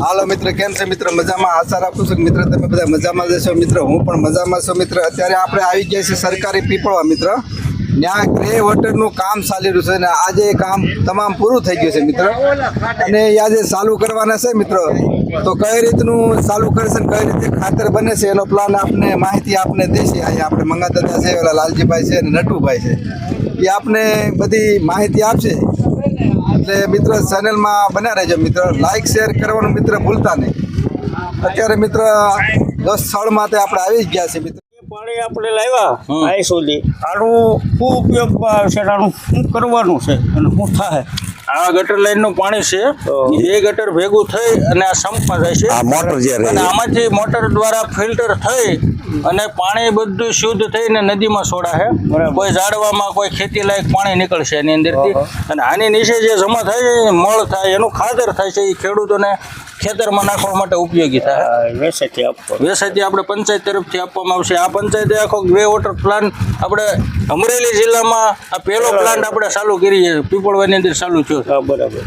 હાલો મિત્ર, કેમ છે મિત્ર? મજામાં? આશા રાખું છું કે મિત્ર તમે બધા મજામાં જશો. મિત્ર હું પણ મજામાં છું. મિત્ર અત્યારે આપણે આવી ગયા છીએ સરકારી પીપળવા. મિત્ર ત્યાં ગ્રે વોટરનું કામ ચાલી રહ્યું છે અને આજે એ કામ તમામ પૂરું થઈ ગયું છે મિત્ર. અને આજે ચાલુ કરવાના છે મિત્રો, તો કઈ રીતનું ચાલુ કરશે ને કઈ રીતે ખાતર બને છે એનો પ્લાન આપને માહિતી આપને દેશે. અહીંયા આપણે મંગાદાદા છે, ઓલા લાલજીભાઈ છે અને નટુભાઈ છે, એ આપને બધી માહિતી આપશે. એટલે મિત્ર ચેનલમાં બન્યા રહેજો મિત્ર, લાઈક શેર કરવાનું મિત્ર ભૂલતા નહીં. અત્યારે મિત્ર 10 સ્થળ માટે આપણે આવી જ ગયા છે મિત્ર. પાણી આપણે લાવ્યા અહીં સુધી, આનું શું ઉપયોગમાં આવશે, આનું શું કરવાનું છે અને શું થાય? આ ગટર લાઈનનું પાણી છે, એ ગટર ભેગું થઈ અને આ સંપમાં જાય છે. મોટર જે અને આમાંથી મોટર દ્વારા ફિલ્ટર થઈ અને પાણી બધું શુદ્ધ થઈને નદીમાં છોડાશે. કોઈ ઝાડવામાં કોઈ ખેતી લાયક પાણી નીકળશે એની અંદરથી. અને આની નીચે જે જમા થાય છે, મળ થાય, એનું ખાતર થાય છે, એ ખેડૂતોને ખેતરમાં નાખવા માટે ઉપયોગી થાય. વેસાથી આપણે પંચાયત તરફથી આપવામાં આવશે. આ પંચાયતે આખો ગ્રે વોટર પ્લાન આપણે અમરેલી જિલ્લામાં આ પહેલો પ્લાન્ટ આપણે ચાલુ કરીએ, પીપળવાની અંદર ચાલુ થયો. બરાબર.